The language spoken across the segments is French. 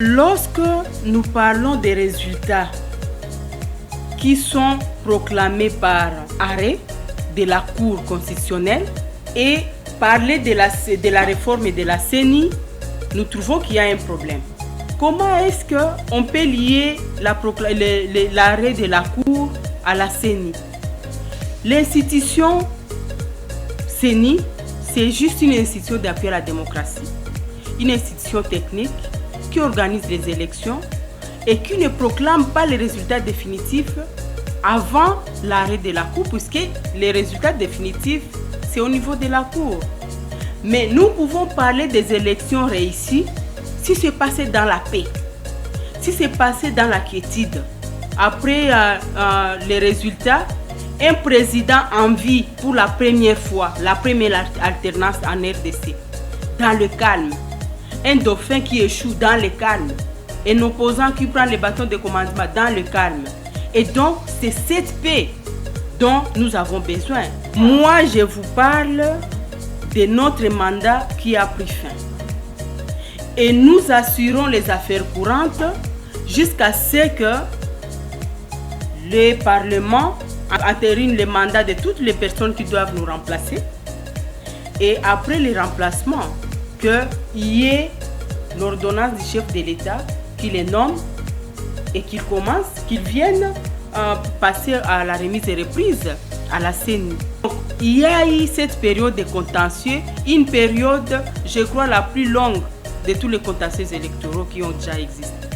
Lorsque nous parlons des résultats qui sont proclamés par arrêt de la Cour constitutionnelle et parler de la réforme et de la CENI, nous trouvons qu'il y a un problème. Comment est-ce qu'on peut lier l'arrêt de la Cour à la CENI? L'institution CENI, c'est juste une institution d'appui à la démocratie, une institution technique qui organise les élections et qui ne proclame pas les résultats définitifs avant l'arrêt de la Cour, puisque les résultats définitifs, c'est au niveau de la Cour. Mais nous pouvons parler des élections réussies si c'est passé dans la paix, si c'est passé dans la quiétude. Après les résultats, un président en vie pour la première fois, la première alternance en RDC, dans le calme. Un dauphin qui échoue dans le calme. Un opposant qui prend le bâton de commandement dans le calme. Et donc, c'est cette paix dont nous avons besoin. Moi, je vous parle de notre mandat qui a pris fin. Et nous assurons les affaires courantes jusqu'à ce que le Parlement entérine le mandat de toutes les personnes qui doivent nous remplacer. Et après le remplacement, qu'il y ait l'ordonnance du chef de l'État qui les nomme et qu'ils viennent passer à la remise et reprise à la CENI. Donc, il y a eu cette période de contentieux, une période, je crois, la plus longue de tous les contentieux électoraux qui ont déjà existé.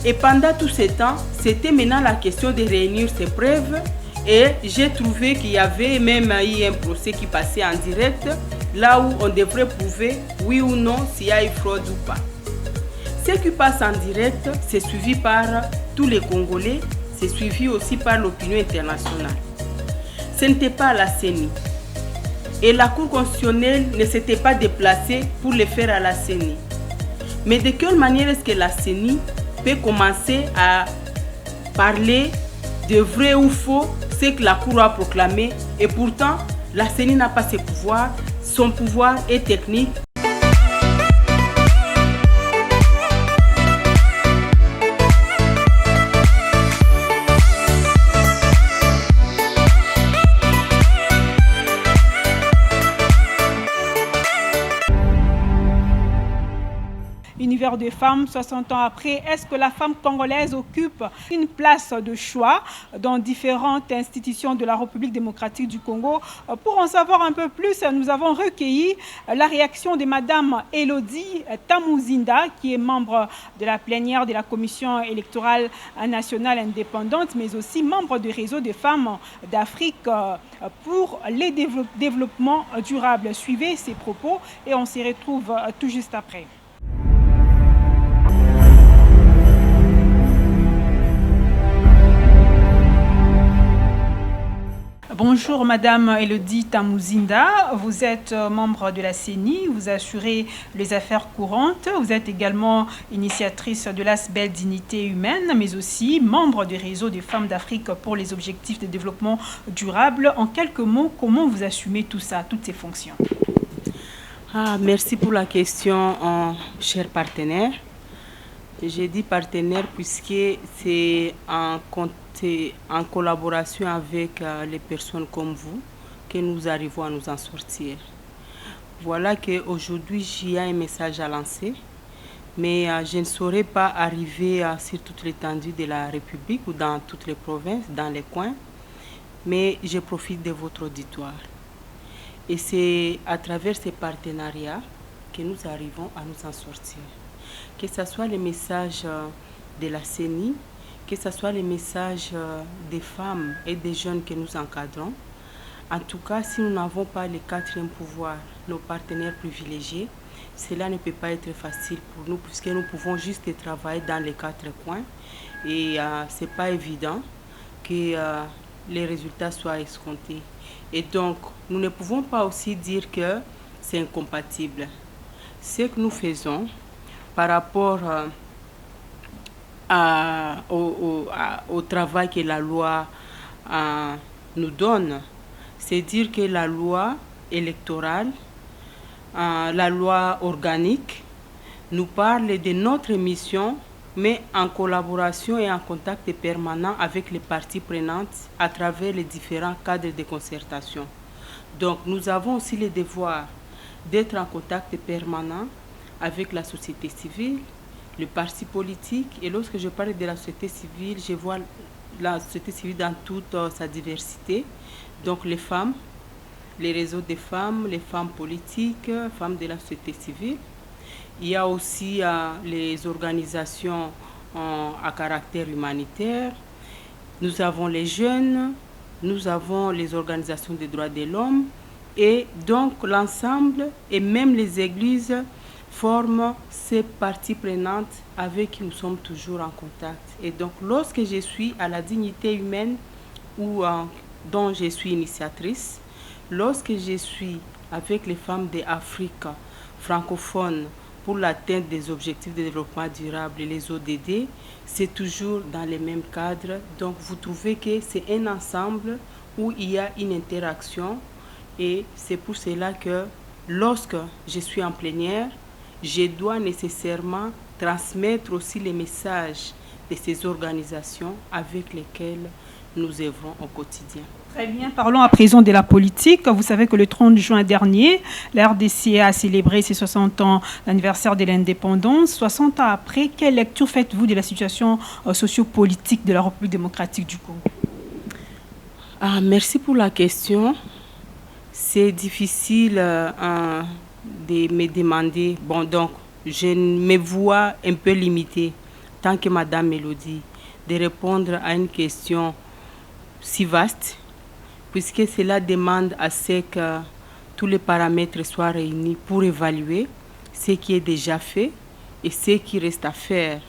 Et pendant tout ce temps, c'était maintenant la question de réunir ces preuves et j'ai trouvé qu'il y avait même eu un procès qui passait en direct, là où on devrait prouver oui ou non s'il y a eu fraude ou pas. Ce qui passe en direct, c'est suivi par tous les Congolais, c'est suivi aussi par l'opinion internationale. Ce n'était pas la CENI. Et la Cour constitutionnelle ne s'était pas déplacée pour le faire à la CENI. Mais de quelle manière est-ce que la CENI peut commencer à parler de vrai ou faux ce que la Cour a proclamé et pourtant la CENI n'a pas ses pouvoirs, son pouvoir est technique. Univers de femmes, 60 ans après, est-ce que la femme congolaise occupe une place de choix dans différentes institutions de la République démocratique du Congo? Pour en savoir un peu plus, nous avons recueilli la réaction de Madame Elodie Tamuzinda, qui est membre de la plénière de la Commission électorale nationale indépendante, mais aussi membre du réseau des femmes d'Afrique pour les développements durables. Suivez ces propos et on se retrouve tout juste après. Bonjour Madame Elodie Tamuzinda, vous êtes membre de la CENI, vous assurez les affaires courantes, vous êtes également initiatrice de l'ASBEL Dignité Humaine, mais aussi membre du réseau des femmes d'Afrique pour les objectifs de développement durable. En quelques mots, comment vous assumez tout ça, toutes ces fonctions? Merci pour la question, cher partenaire. J'ai dit partenaire puisque c'est en collaboration avec les personnes comme vous que nous arrivons à nous en sortir. Voilà qu'aujourd'hui, il y a un message à lancer, mais je ne saurais pas arriver sur toute l'étendue de la République ou dans toutes les provinces, dans les coins, mais je profite de votre auditoire. Et c'est à travers ces partenariats que nous arrivons à nous en sortir. Que ce soit les messages de la CENI, que ce soit les messages des femmes et des jeunes que nous encadrons. En tout cas, si nous n'avons pas le quatrième pouvoir, nos partenaires privilégiés, cela ne peut pas être facile pour nous puisque nous pouvons juste travailler dans les quatre coins et ce n'est pas évident que les résultats soient escomptés. Et donc, nous ne pouvons pas aussi dire que c'est incompatible. Ce que nous faisons par rapport au travail que la loi nous donne, c'est dire que la loi électorale, la loi organique nous parle de notre mission, mais en collaboration et en contact permanent avec les parties prenantes à travers les différents cadres de concertation. Donc nous avons aussi le devoir d'être en contact permanent avec la société civile, le parti politique. Et lorsque je parle de la société civile, je vois la société civile dans toute sa diversité. Donc les femmes, les réseaux des femmes, les femmes politiques, femmes de la société civile. Il y a aussi les organisations à caractère humanitaire. Nous avons les jeunes, nous avons les organisations des droits de l'homme. Et donc l'ensemble et même les églises forment ces parties prenantes avec qui nous sommes toujours en contact. Et donc lorsque je suis à la dignité humaine ou dont je suis initiatrice, lorsque je suis avec les femmes d'Afrique francophone pour l'atteinte des objectifs de développement durable et les ODD, c'est toujours dans les mêmes cadres. Donc vous trouvez que c'est un ensemble où il y a une interaction. Et c'est pour cela que lorsque je suis en plénière, je dois nécessairement transmettre aussi les messages de ces organisations avec lesquelles nous œuvrons au quotidien. Très bien, parlons à présent de la politique. Vous savez que le 30 juin dernier, la RDC a célébré ses 60 ans d'anniversaire de l'indépendance. 60 ans après, quelle lecture faites-vous de la situation sociopolitique de la République démocratique du Congo? Merci pour la question. C'est difficile de me demander. Bon, donc, je me vois un peu limitée, tant que Madame Mélodie, de répondre à une question si vaste, puisque cela demande à ce que tous les paramètres soient réunis pour évaluer ce qui est déjà fait et ce qui reste à faire.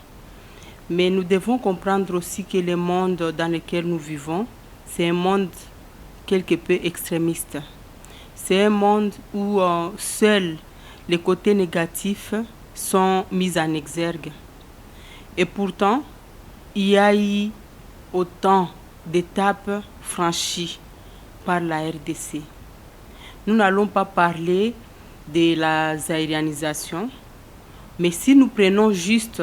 Mais nous devons comprendre aussi que le monde dans lequel nous vivons, c'est un monde quelque peu extrémiste. C'est un monde où seuls les côtés négatifs sont mis en exergue. Et pourtant, il y a eu autant d'étapes franchies par la RDC. Nous n'allons pas parler de la zaïrianisation, mais si nous prenons juste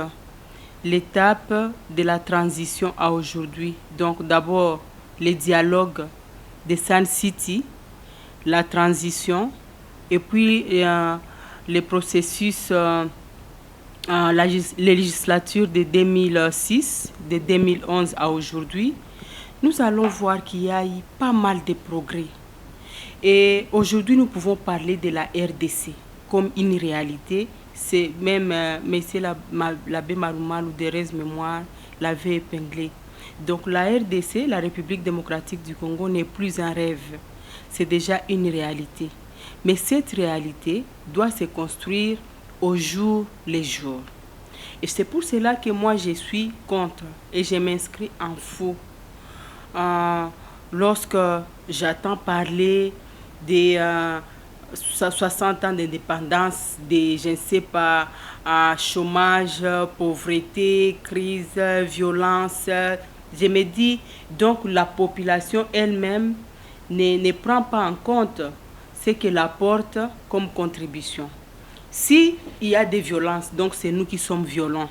l'étape de la transition à aujourd'hui, donc d'abord les dialogues de Sun City, la transition et puis le processus, la législature de 2006, de 2011 à aujourd'hui, nous allons voir qu'il y a eu pas mal de progrès. Et aujourd'hui, nous pouvons parler de la RDC comme une réalité. C'est même M. l'abbé Marumal ou Thérèse Mémoire l'avait épinglé. Donc la RDC, la République démocratique du Congo, n'est plus un rêve. C'est déjà une réalité. Mais cette réalité doit se construire au jour le jour. Et c'est pour cela que moi je suis contre et je m'inscris en faux. Lorsque j'entends parler des 60 ans d'indépendance, des, je ne sais pas, chômage, pauvreté, crise, violence, je me dis donc la population elle-même ne prend pas en compte ce qu'elle apporte comme contribution. Si il y a des violences, donc c'est nous qui sommes violents.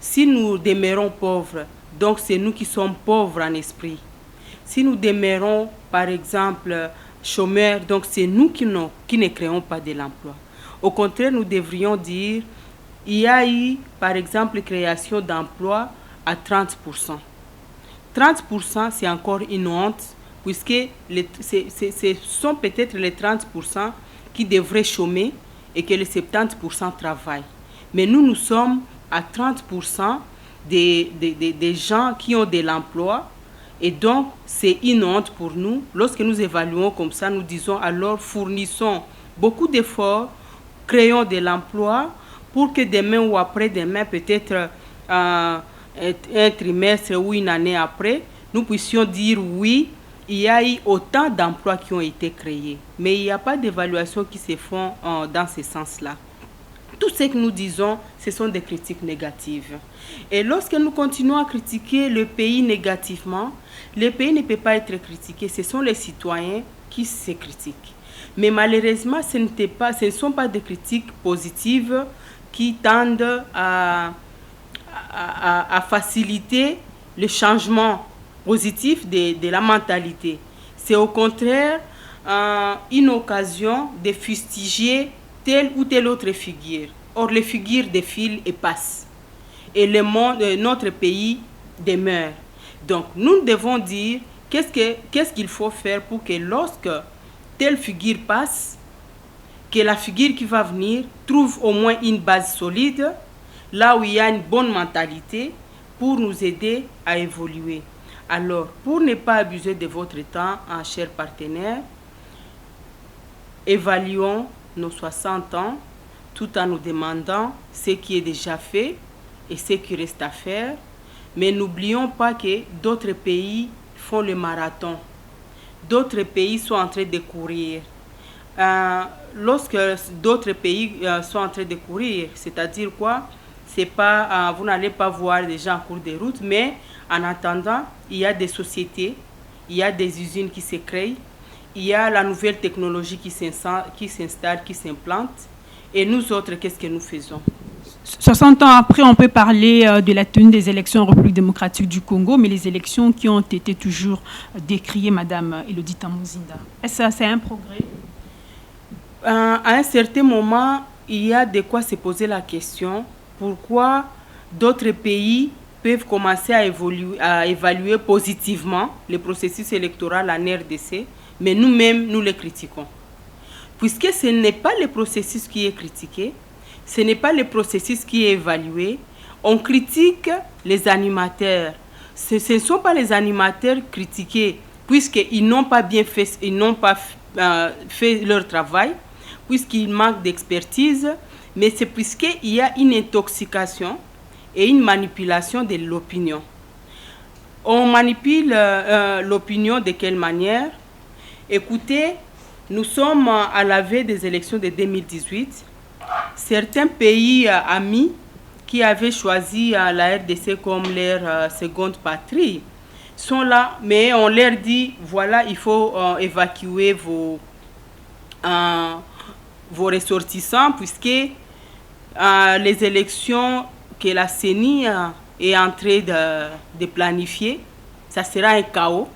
Si nous demeurons pauvres, donc c'est nous qui sommes pauvres en esprit. Si nous demeurons, par exemple, chômeurs, donc c'est nous qui ne créons pas de l'emploi. Au contraire, nous devrions dire, il y a eu, par exemple, création d'emplois à 30%. 30%, c'est encore une honte, puisque ce sont peut-être les 30% qui devraient chômer et que les 70% travaillent. Mais nous sommes à 30% des gens qui ont de l'emploi. Et donc, c'est une honte pour nous. Lorsque nous évaluons comme ça, nous disons alors fournissons beaucoup d'efforts, créons de l'emploi pour que demain ou après-demain, peut-être un trimestre ou une année après, nous puissions dire oui, il y a eu autant d'emplois qui ont été créés. Mais il n'y a pas d'évaluation qui se font dans ce sens-là. Tout ce que nous disons, ce sont des critiques négatives. Et lorsque nous continuons à critiquer le pays négativement, le pays ne peut pas être critiqué. Ce sont les citoyens qui se critiquent. Mais malheureusement, ce ne sont pas des critiques positives qui tendent à faciliter le changement positif de la mentalité. C'est au contraire une occasion de fustiger telle ou telle autre figure. Or, les figures défilent et passent. Et le monde, notre pays demeure. Donc, nous devons dire qu'est-ce qu'il faut faire pour que lorsque telle figure passe, que la figure qui va venir trouve au moins une base solide, là où il y a une bonne mentalité, pour nous aider à évoluer. Alors, pour ne pas abuser de votre temps, chers partenaires, évaluons nos 60 ans tout en nous demandant ce qui est déjà fait et ce qui reste à faire. Mais n'oublions pas que d'autres pays font le marathon. D'autres pays sont en train de courir. Lorsque d'autres pays sont en train de courir, c'est-à-dire quoi? C'est pas, vous n'allez pas voir des gens en cours de route, mais en attendant, il y a des sociétés, il y a des usines qui se créent, il y a la nouvelle technologie qui s'installe, qui s'implante. Et nous autres, qu'est-ce que nous faisons? 60 ans après, on peut parler de la tenue des élections en République démocratique du Congo, mais les élections qui ont été toujours décriées, Madame Elodie Tamuzinda. Est-ce que c'est un progrès? À un certain moment, il y a de quoi se poser la question. Pourquoi d'autres pays peuvent commencer à évaluer positivement le processus électoral en RDC, mais nous-mêmes, nous les critiquons. Puisque ce n'est pas le processus qui est critiqué, ce n'est pas le processus qui est évalué, on critique les animateurs. Ce ne sont pas les animateurs critiqués, puisqu'ils n'ont pas bien fait, ils n'ont pas fait leur travail, puisqu'ils manquent d'expertise, mais c'est puisqu'il y a une intoxication et une manipulation de l'opinion. On manipule l'opinion de quelle manière? Écoutez, nous sommes à la veille des élections de 2018. Certains pays amis qui avaient choisi la RDC comme leur seconde patrie sont là, mais on leur dit, voilà, il faut évacuer vos ressortissants, puisque les élections que la CENI est en train de planifier, ça sera un chaos.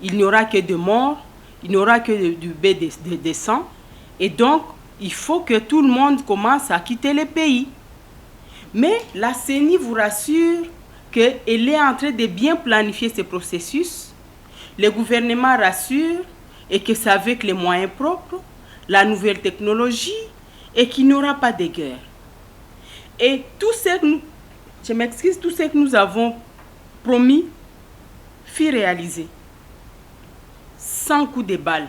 Il n'y aura que de morts, il n'y aura que du bain de sang. Et donc, il faut que tout le monde commence à quitter le pays. Mais la CENI vous rassure qu'elle est en train de bien planifier ce processus. Le gouvernement rassure et que c'est avec les moyens propres, la nouvelle technologie, et qu'il n'y aura pas de guerre. Et tout ce que nous avons promis fut réalisé. Sans coup de balle,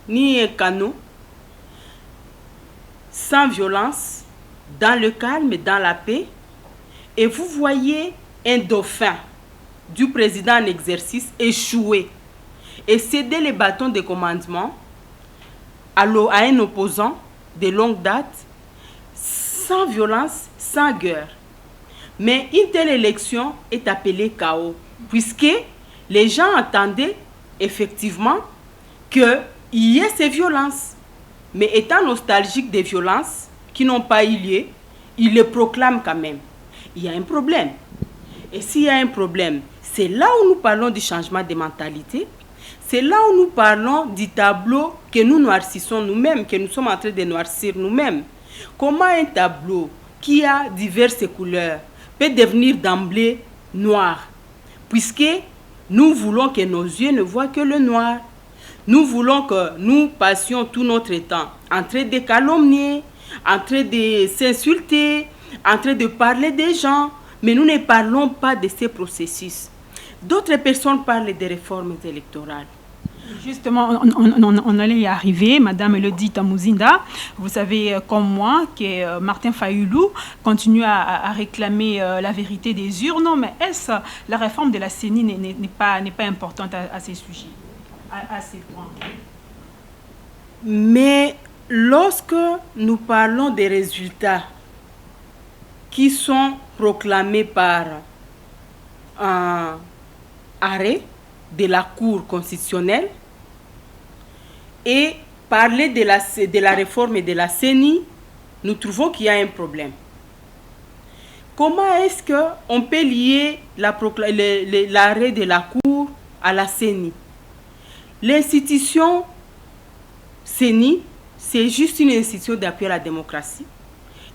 ni un canon, sans violence, dans le calme, dans la paix. Et vous voyez un dauphin du président en exercice échouer et céder les bâtons de commandement à un opposant de longue date, sans violence, sans guerre. Mais une telle élection est appelée chaos, puisque les gens attendaient effectivement qu'il y ait ces violences. Mais étant nostalgiques des violences qui n'ont pas eu lieu, ils les proclament quand même. Il y a un problème. Et s'il y a un problème, c'est là où nous parlons du changement de mentalité. C'est là où nous parlons du tableau que nous noircissons nous-mêmes, que nous sommes en train de noircir nous-mêmes. Comment un tableau qui a diverses couleurs peut devenir d'emblée noir? Puisque nous voulons que nos yeux ne voient que le noir. Nous voulons que nous passions tout notre temps en train de calomnier, en train de s'insulter, en train de parler des gens, mais nous ne parlons pas de ces processus. D'autres personnes parlent des réformes électorales. Justement, on allait y arriver, Madame Elodie Tamuzinda. Vous savez comme moi que Martin Fayulu continue à réclamer la vérité des urnes. Mais est-ce la réforme de la CENI n'est pas importante à ces sujets, à ces points? Mais lorsque nous parlons des résultats qui sont proclamés par un arrêt de la Cour constitutionnelle et parler de la réforme de la CENI, nous trouvons qu'il y a un problème. Comment est-ce qu'on peut lier l'arrêt de la Cour à la CENI? L'institution CENI, c'est juste une institution d'appui à la démocratie,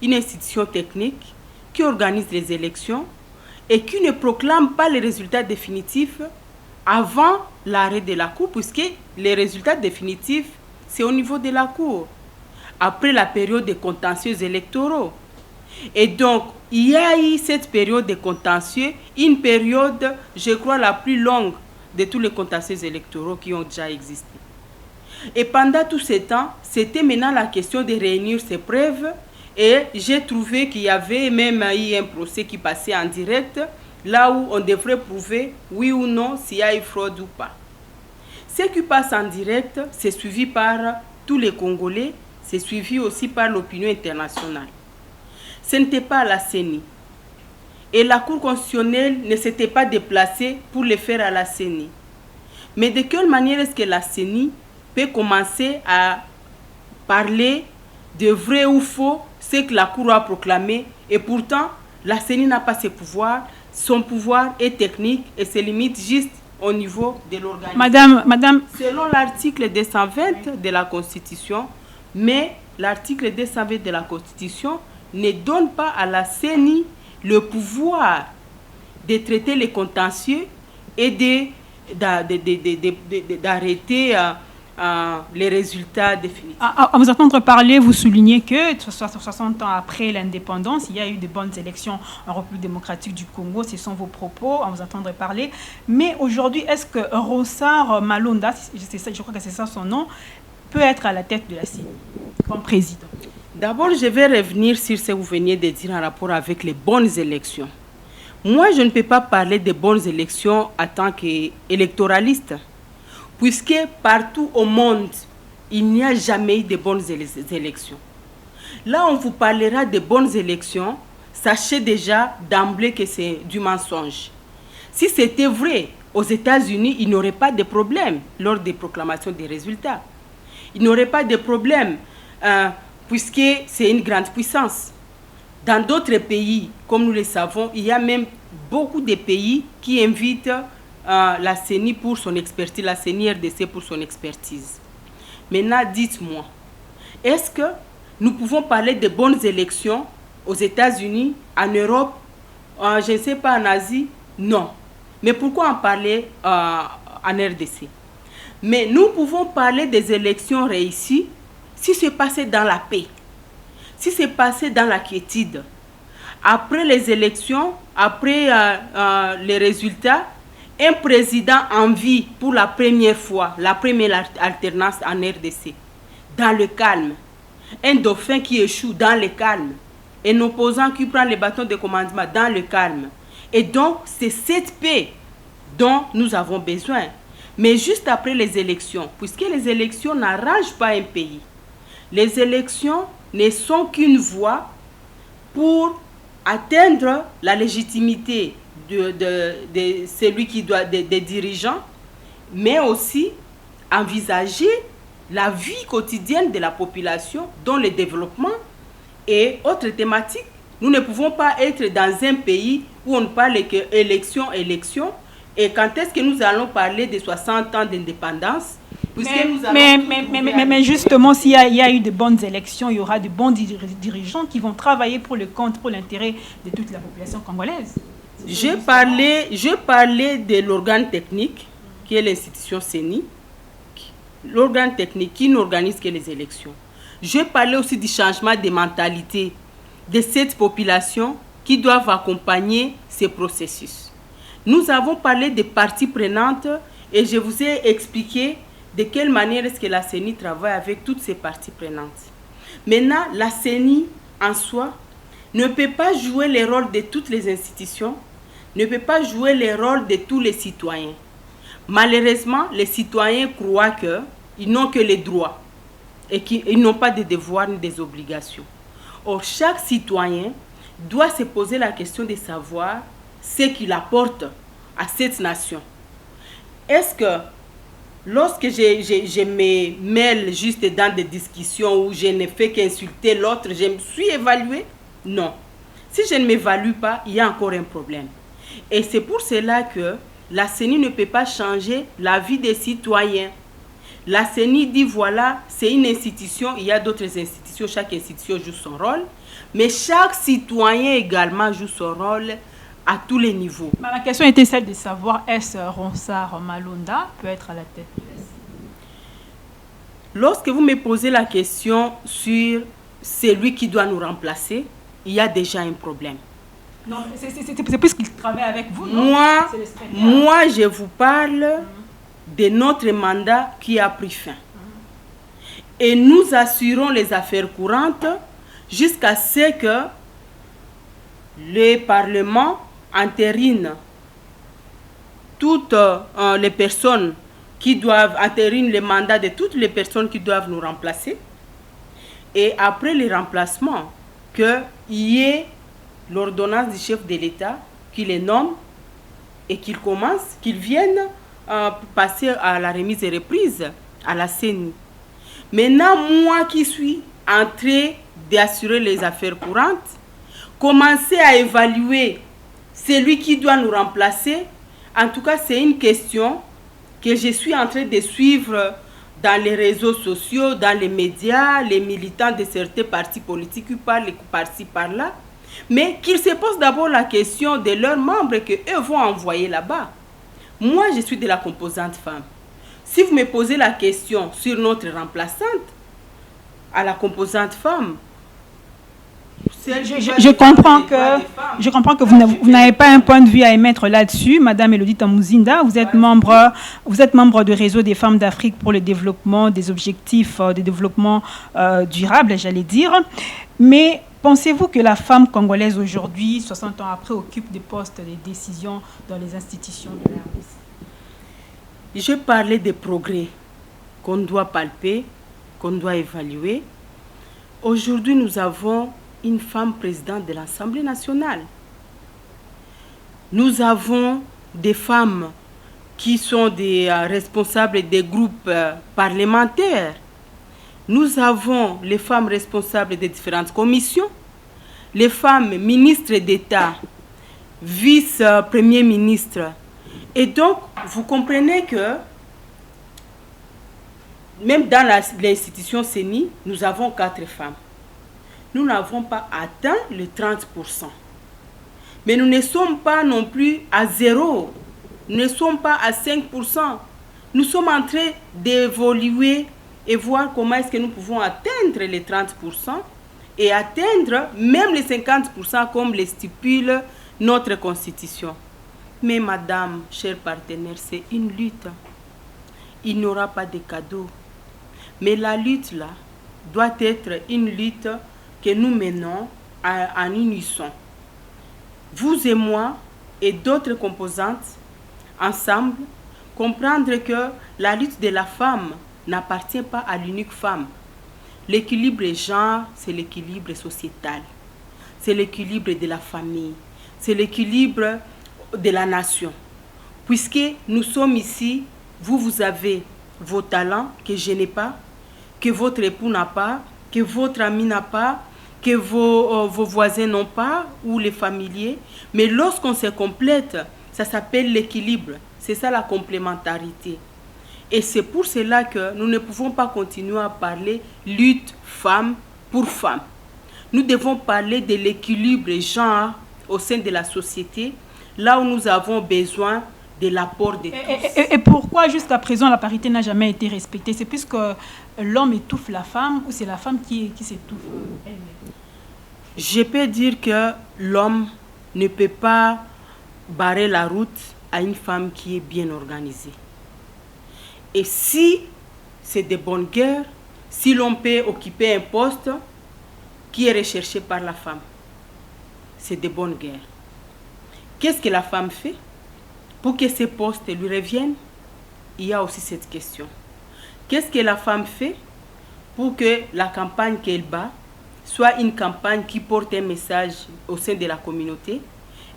une institution technique qui organise les élections et qui ne proclame pas les résultats définitifs avant l'arrêt de la Cour, puisque les résultats définitifs, c'est au niveau de la Cour, après la période des contentieux électoraux. Et donc, il y a eu cette période de contentieux, une période, je crois, la plus longue de tous les contentieux électoraux qui ont déjà existé. Et pendant tout ce temps, c'était maintenant la question de réunir ces preuves. Et j'ai trouvé qu'il y avait même eu un procès qui passait en direct, là où on devrait prouver oui ou non s'il y a eu fraude ou pas. Ce qui passe en direct, c'est suivi par tous les Congolais, c'est suivi aussi par l'opinion internationale. Ce n'était pas à la CENI. Et la Cour constitutionnelle ne s'était pas déplacée pour le faire à la CENI. Mais de quelle manière est-ce que la CENI peut commencer à parler de vrai ou faux ce que la Cour a proclamé, et pourtant la CENI n'a pas ses pouvoirs, son pouvoir est technique et se limite juste au niveau de l'organisation. Madame. Selon l'article 220 de la Constitution, mais l'article 220 de la Constitution ne donne pas à la CENI le pouvoir de traiter les contentieux et d'arrêter les résultats définitifs. À vous entendre parler, vous soulignez que 60 ans après l'indépendance, il y a eu de bonnes élections en République démocratique du Congo. Ce sont vos propos, à vous entendre parler. Mais aujourd'hui, est-ce que Ronsard Malonda, je crois que c'est ça son nom, peut être à la tête de la CENI comme président? D'abord, je vais revenir sur ce que vous veniez de dire en rapport avec les bonnes élections. Moi, je ne peux pas parler de bonnes élections en tant qu'électoraliste, puisque partout au monde, il n'y a jamais eu de bonnes élections. Là, on vous parlera de bonnes élections, sachez déjà d'emblée que c'est du mensonge. Si c'était vrai, aux États-Unis, il n'y aurait pas de problème lors des proclamations des résultats. Il n'y aurait pas de problème, puisque c'est une grande puissance. Dans d'autres pays, comme nous le savons, il y a même beaucoup de pays qui invitent la CENI pour son expertise, la CENI RDC pour son expertise. Maintenant, dites-moi, est-ce que nous pouvons parler de bonnes élections aux États-Unis, en Europe, je ne sais pas, en Asie? Non. Mais pourquoi en parler en RDC? Mais nous pouvons parler des élections réussies si c'est passé dans la paix, si c'est passé dans la quiétude. Après les élections, après les résultats, un président en vie pour la première fois, la première alternance en RDC, dans le calme. Un dauphin qui échoue dans le calme. Un opposant qui prend le bâton de commandement dans le calme. Et donc, c'est cette paix dont nous avons besoin. Mais juste après les élections, puisque les élections n'arrangent pas un pays, les élections ne sont qu'une voie pour atteindre la légitimité de celui qui doit, des dirigeants, mais aussi envisager la vie quotidienne de la population, dont le développement et autres thématiques. Nous ne pouvons pas être dans un pays où on ne parle que élection, élection. Et quand est-ce que nous allons parler de 60 ans d'indépendance? Mais justement, s'il y a eu de bonnes élections, il y aura de bons dirigeants qui vont travailler pour le compte, pour l'intérêt de toute la population congolaise. Je parlais de l'organe technique, qui est l'institution CENI, l'organe technique qui n'organise que les élections. Je parlais aussi du changement de mentalité de cette population qui doivent accompagner ces processus. Nous avons parlé des parties prenantes et je vous ai expliqué de quelle manière est-ce que la CENI travaille avec toutes ces parties prenantes. Maintenant, la CENI en soi ne peut pas jouer le rôle de toutes les institutions, ne peut pas jouer le rôle de tous les citoyens. Malheureusement, les citoyens croient qu'ils n'ont que les droits et qu'ils n'ont pas de devoirs ni des obligations. Or, chaque citoyen doit se poser la question de savoir ce qu'il apporte à cette nation. Est-ce que lorsque je me mêle juste dans des discussions où je ne fais qu'insulter l'autre, je me suis évalué? Non. Si je ne m'évalue pas, il y a encore un problème. Et c'est pour cela que la CENI ne peut pas changer la vie des citoyens. La CENI dit voilà, c'est une institution, il y a d'autres institutions, chaque institution joue son rôle, mais chaque citoyen également joue son rôle à tous les niveaux. Ma question était celle de savoir est-ce Ronsard Malonda peut être à la tête de la CENI? Lorsque vous me posez la question sur celui qui doit nous remplacer, il y a déjà un problème. Non, c'est plus qu'il travaille avec vous, non? Moi, je vous parle de notre mandat qui a pris fin. Et nous assurons les affaires courantes jusqu'à ce que le Parlement entérine toutes les personnes qui doivent entériner le mandat de toutes les personnes qui doivent nous remplacer. Et après le remplacement, qu'il y ait l'ordonnance du chef de l'État qui les nomme et qu'ils viennent passer à la remise et reprise à la CENI. Maintenant, moi qui suis en train d'assurer les affaires courantes, commencer à évaluer celui qui doit nous remplacer, en tout cas, c'est une question que je suis en train de suivre dans les réseaux sociaux, dans les médias, les militants de certains partis politiques qui parlent par-ci, par-là, mais qu'ils se posent d'abord la question de leurs membres qu'eux vont envoyer là-bas. Moi, je suis de la composante femme. Si vous me posez la question sur notre remplaçante, à la composante femme, je comprends que vous n'avez pas un point de vue à émettre là-dessus, Madame Elodie Tamouzinda. Vous êtes membre du réseau des femmes d'Afrique pour le développement des objectifs de développement durable, j'allais dire. Mais pensez-vous que la femme congolaise aujourd'hui, 60 ans après, occupe des postes de décision dans les institutions de la RDC? Je parlais des progrès qu'on doit palper, qu'on doit évaluer. Aujourd'hui, nous avons une femme présidente de l'Assemblée nationale. Nous avons des femmes qui sont des responsables des groupes parlementaires. Nous avons les femmes responsables des différentes commissions, les femmes ministres d'État, vice-premiers ministres. Et donc, vous comprenez que même dans l'institution CENI, nous avons 4 femmes. Nous n'avons pas atteint les 30%. Mais nous ne sommes pas non plus à 0. Nous ne sommes pas à 5%. Nous sommes en train d'évoluer et voir comment est-ce que nous pouvons atteindre les 30% et atteindre même les 50% comme le stipule notre constitution. Mais madame, chers partenaires, c'est une lutte. Il n'y aura pas de cadeau. Mais la lutte là doit être une lutte que nous menons en unisson. Vous et moi et d'autres composantes, ensemble, comprendre que la lutte de la femme n'appartient pas à l'unique femme. L'équilibre genre, c'est l'équilibre sociétal. C'est l'équilibre de la famille. C'est l'équilibre de la nation. Puisque nous sommes ici, vous avez vos talents que je n'ai pas, que votre époux n'a pas, que votre ami n'a pas, que vos voisins n'ont pas, ou les familiers. Mais lorsqu'on se complète, ça s'appelle l'équilibre. C'est ça la complémentarité. Et c'est pour cela que nous ne pouvons pas continuer à parler lutte femme pour femme. Nous devons parler de l'équilibre genre au sein de la société, là où nous avons besoin de l'apport de tous. Et pourquoi jusqu'à présent la parité n'a jamais été respectée? C'est puisque l'homme étouffe la femme ou c'est la femme qui s'étouffe elle-même? Je peux dire que l'homme ne peut pas barrer la route à une femme qui est bien organisée. Et si c'est de bonne guerre, si l'on peut occuper un poste qui est recherché par la femme, c'est de bonne guerre. Qu'est-ce que la femme fait pour que ces postes lui reviennent? Il y a aussi cette question. Qu'est-ce que la femme fait pour que la campagne qu'elle bat soit une campagne qui porte un message au sein de la communauté?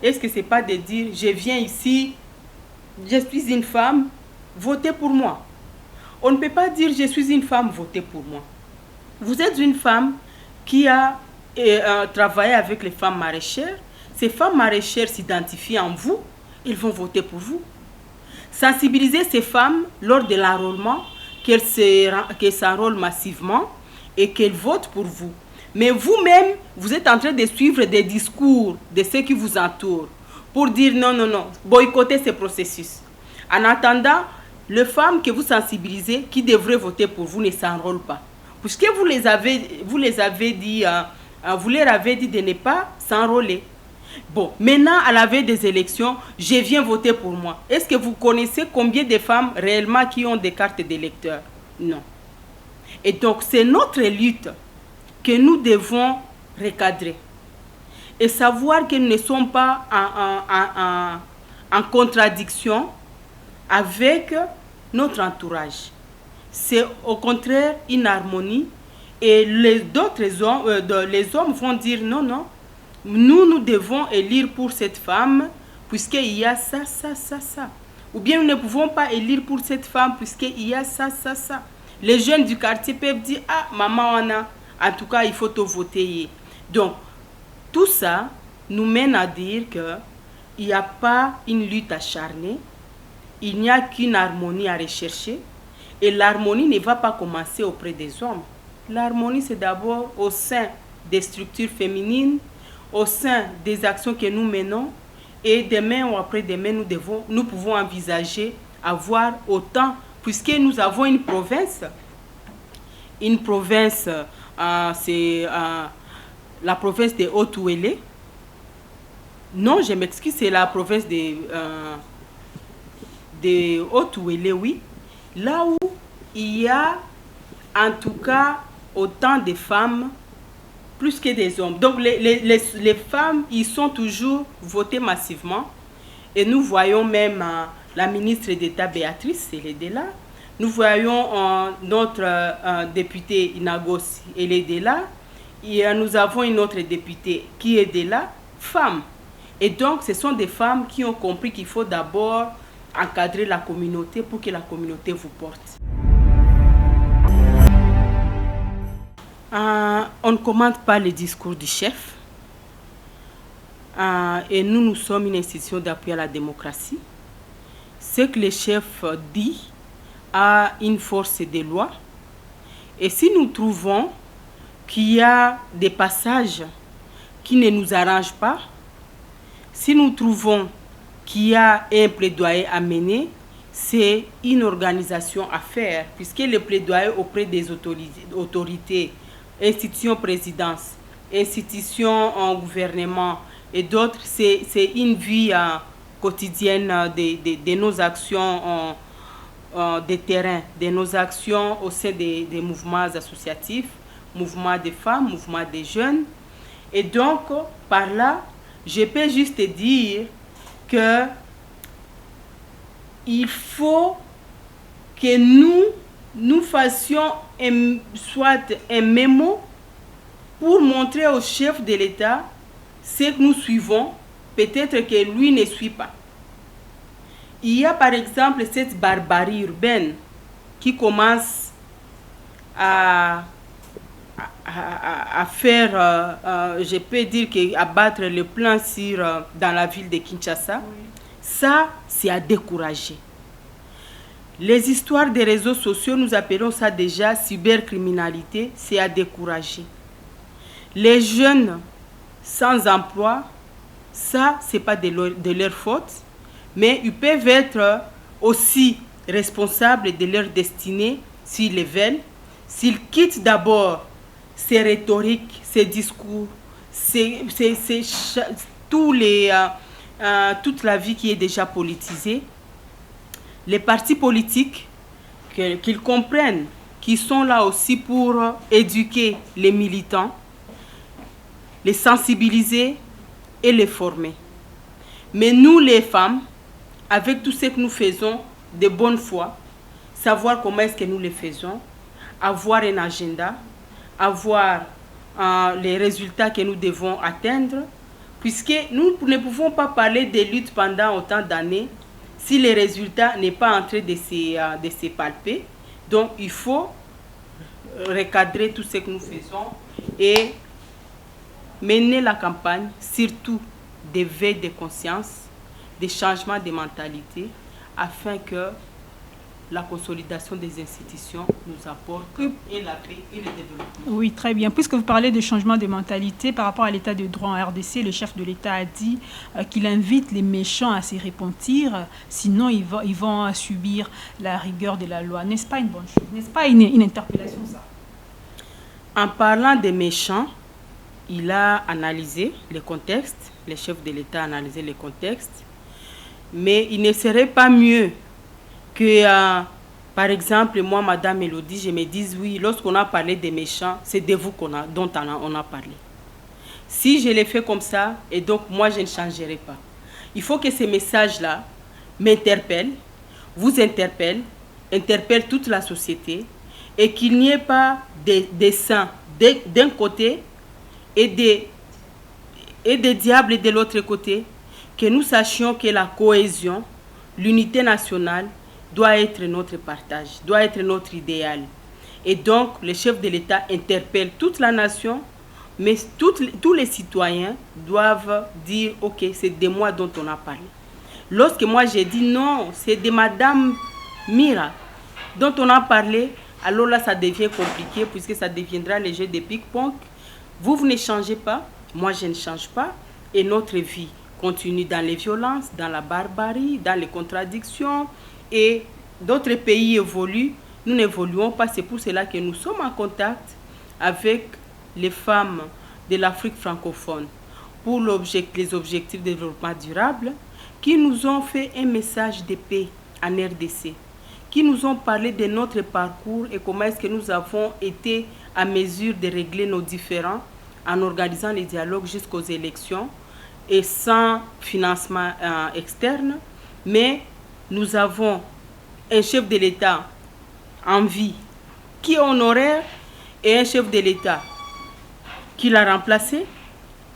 Est-ce que ce n'est pas de dire, je viens ici, je suis une femme, votez pour moi? On ne peut pas dire, je suis une femme, votez pour moi. Vous êtes une femme qui a travailler avec les femmes maraîchères. Ces femmes maraîchères s'identifient en vous, ils vont voter pour vous. Sensibiliser ces femmes lors de l'enrôlement, qu'elles s'enrôlent massivement et qu'elles votent pour vous. Mais vous-même, vous êtes en train de suivre des discours de ceux qui vous entourent pour dire non, non, non, boycotter ce processus. En attendant, les femmes que vous sensibilisez, qui devraient voter pour vous, ne s'enrôlent pas. Puisque vous leur avez dit de ne pas s'enrôler. Bon, maintenant, à la veille des élections, je viens voter pour moi. Est-ce que vous connaissez combien de femmes réellement qui ont des cartes d'électeurs? Non. Et donc, c'est notre lutte que nous devons recadrer. Et savoir que nous ne sommes pas en contradiction avec notre entourage. C'est au contraire une harmonie. Et les hommes vont dire non, non. Nous devons élire pour cette femme puisqu'il y a ça, ça, ça, ça. Ou bien nous ne pouvons pas élire pour cette femme puisqu'il y a ça, ça, ça. Les jeunes du quartier peuvent dire, ah, maman, on a, en tout cas, il faut te voter. Donc, tout ça nous mène à dire qu'il n'y a pas une lutte acharnée, il n'y a qu'une harmonie à rechercher. Et l'harmonie ne va pas commencer auprès des hommes. L'harmonie, c'est d'abord au sein des structures féminines, au sein des actions que nous menons, et demain ou après-demain, nous pouvons envisager avoir autant, puisque nous avons une province, c'est la province de Haut-Ouélé. Non, je m'excuse, c'est la province de Haut-Ouélé, oui. Là où il y a en tout cas autant de femmes plus que des hommes. Donc les femmes, ils sont toujours votées massivement. Et nous voyons même la ministre d'État Béatrice, elle est là. Nous voyons notre députée Inagos, elle est là. Et nous avons une autre députée qui est là, femme. Et donc ce sont des femmes qui ont compris qu'il faut d'abord encadrer la communauté pour que la communauté vous porte. On ne commente pas le discours du chef. Et nous sommes une institution d'appui à la démocratie. Ce que le chef dit a une force de loi. Et si nous trouvons qu'il y a des passages qui ne nous arrangent pas, si nous trouvons qu'il y a un plaidoyer à mener, c'est une organisation à faire, puisque le plaidoyer auprès des autorités, institutions présidence, institutions en gouvernement et d'autres, c'est une vie quotidienne de nos actions de terrain, de nos actions au sein des mouvements associatifs, mouvements des femmes, mouvements des jeunes. Et donc, par là, je peux juste dire que il faut que nous fassions soit un mémo pour montrer au chef de l'État ce que nous suivons, peut-être que lui ne suit pas. Il y a par exemple cette barbarie urbaine qui commence à faire, je peux dire, à battre le plan dans la ville de Kinshasa. Oui. Ça, c'est à décourager. Les histoires des réseaux sociaux, nous appelons ça déjà cybercriminalité, c'est à décourager. Les jeunes sans emploi, ça, ce n'est pas de leur faute, mais ils peuvent être aussi responsables de leur destinée s'ils le veulent, s'ils quittent d'abord ces rhétoriques, ces discours, toute la vie qui est déjà politisée. Les partis politiques, qu'ils comprennent qu'ils sont là aussi pour éduquer les militants, les sensibiliser et les former. Mais nous, les femmes, avec tout ce que nous faisons de bonne foi, savoir comment est-ce que nous le faisons, avoir un agenda, avoir les résultats que nous devons atteindre, puisque nous ne pouvons pas parler de lutte pendant autant d'années si les résultats n'est pas en train de se palper. Donc il faut recadrer tout ce que nous faisons et mener la campagne, surtout d'éveil de conscience, des changements de mentalité, afin que la consolidation des institutions nous apporte et la paix et le développement. Oui, très bien. Puisque vous parlez de changement de mentalité par rapport à l'état de droit en RDC, le chef de l'État a dit qu'il invite les méchants à s'y repentir, sinon ils vont subir la rigueur de la loi. N'est-ce pas une bonne chose? N'est-ce pas une interpellation, ça? En parlant des méchants, il a analysé le contexte, le chef de l'État a analysé le contexte, mais il ne serait pas mieux que, par exemple, moi, Madame Mélodie, je me dise, oui, lorsqu'on a parlé des méchants, c'est de vous dont on a parlé. Si je l'ai fait comme ça, et donc moi, je ne changerai pas. Il faut que ces messages-là m'interpellent, vous interpellent toute la société, et qu'il n'y ait pas des saints d'un côté et des diables de l'autre côté, que nous sachions que la cohésion, l'unité nationale, doit être notre partage, doit être notre idéal. Et donc, le chef de l'État interpelle toute la nation, mais tous les citoyens doivent dire, ok, c'est de moi dont on a parlé. Lorsque moi j'ai dit non, c'est de Madame Mira dont on a parlé, alors là, ça devient compliqué, puisque ça deviendra le jeu de ping-pong. Vous ne changez pas, moi je ne change pas, et notre vie continue dans les violences, dans la barbarie, dans les contradictions, et d'autres pays évoluent, nous n'évoluons pas. C'est pour cela que nous sommes en contact avec les femmes de l'Afrique francophone pour les objectifs de développement durable, qui nous ont fait un message de paix en RDC, qui nous ont parlé de notre parcours et comment est-ce que nous avons été à mesure de régler nos différends en organisant les dialogues jusqu'aux élections et sans financement externe. Mais nous avons un chef de l'État en vie qui est honoraire et un chef de l'État qui l'a remplacé.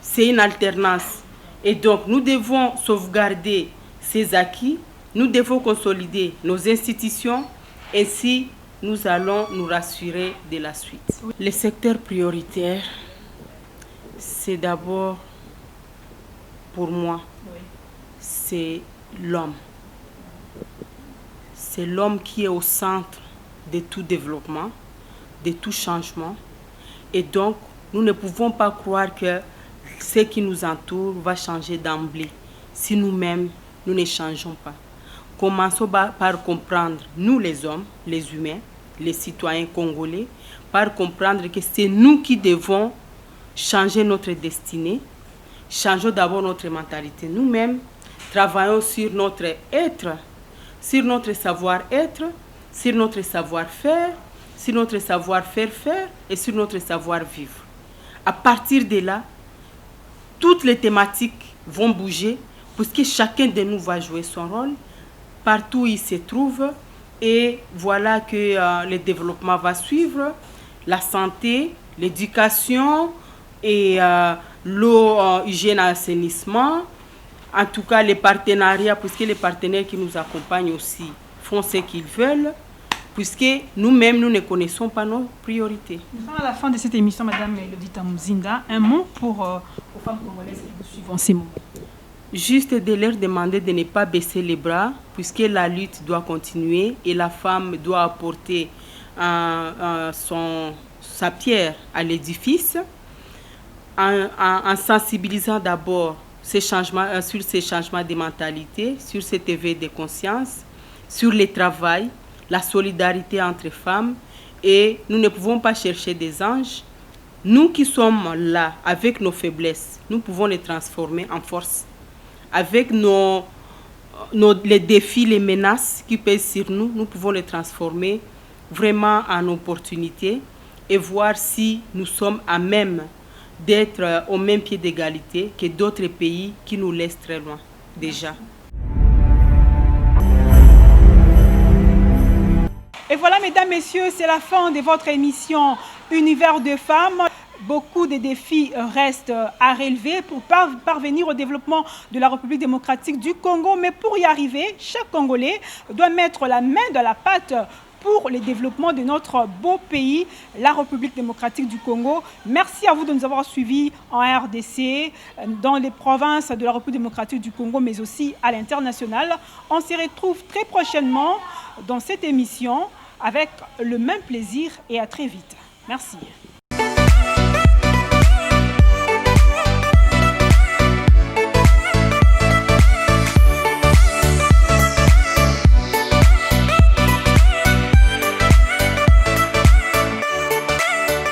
C'est une alternance. Et donc, nous devons sauvegarder ces acquis, nous devons consolider nos institutions, ainsi nous allons nous rassurer de la suite. Les secteurs prioritaires, c'est d'abord, pour moi, c'est l'homme. C'est l'homme qui est au centre de tout développement, de tout changement. Et donc, nous ne pouvons pas croire que ce qui nous entoure va changer d'emblée si nous-mêmes, nous ne changeons pas. Commençons par comprendre, nous les hommes, les humains, les citoyens congolais, par comprendre que c'est nous qui devons changer notre destinée. Changeons d'abord notre mentalité nous-mêmes, travaillons sur notre être, sur notre savoir-être, sur notre savoir-faire, sur notre savoir-faire et sur notre savoir-vivre. À partir de là, toutes les thématiques vont bouger, puisque chacun de nous va jouer son rôle, partout où il se trouve, et voilà que le développement va suivre, la santé, l'éducation et l'eau, hygiène, assainissement. En tout cas, les partenariats, puisque les partenaires qui nous accompagnent aussi font ce qu'ils veulent, puisque nous-mêmes, nous ne connaissons pas nos priorités. Nous sommes à la fin de cette émission, Madame Elodie Tamuzinda. Un mot pour aux femmes congolaises qui vous suivent en ces moments. Juste de leur demander de ne pas baisser les bras, puisque la lutte doit continuer et la femme doit apporter sa pierre à l'édifice, en sensibilisant d'abord sur ces changements de mentalité, sur cet éveil de conscience, sur le travail, la solidarité entre femmes. Et nous ne pouvons pas chercher des anges. Nous qui sommes là avec nos faiblesses, nous pouvons les transformer en force. Avec les défis, les menaces qui pèsent sur nous, nous pouvons les transformer vraiment en opportunités et voir si nous sommes à même d'être au même pied d'égalité que d'autres pays qui nous laissent très loin déjà. Et voilà, mesdames, messieurs, c'est la fin de votre émission Univers de femmes. Beaucoup de défis restent à relever pour parvenir au développement de la République démocratique du Congo. Mais pour y arriver, chaque Congolais doit mettre la main dans la pâte pour le développement de notre beau pays, la République démocratique du Congo. Merci à vous de nous avoir suivis en RDC, dans les provinces de la République démocratique du Congo, mais aussi à l'international. On se retrouve très prochainement dans cette émission avec le même plaisir et à très vite. Merci.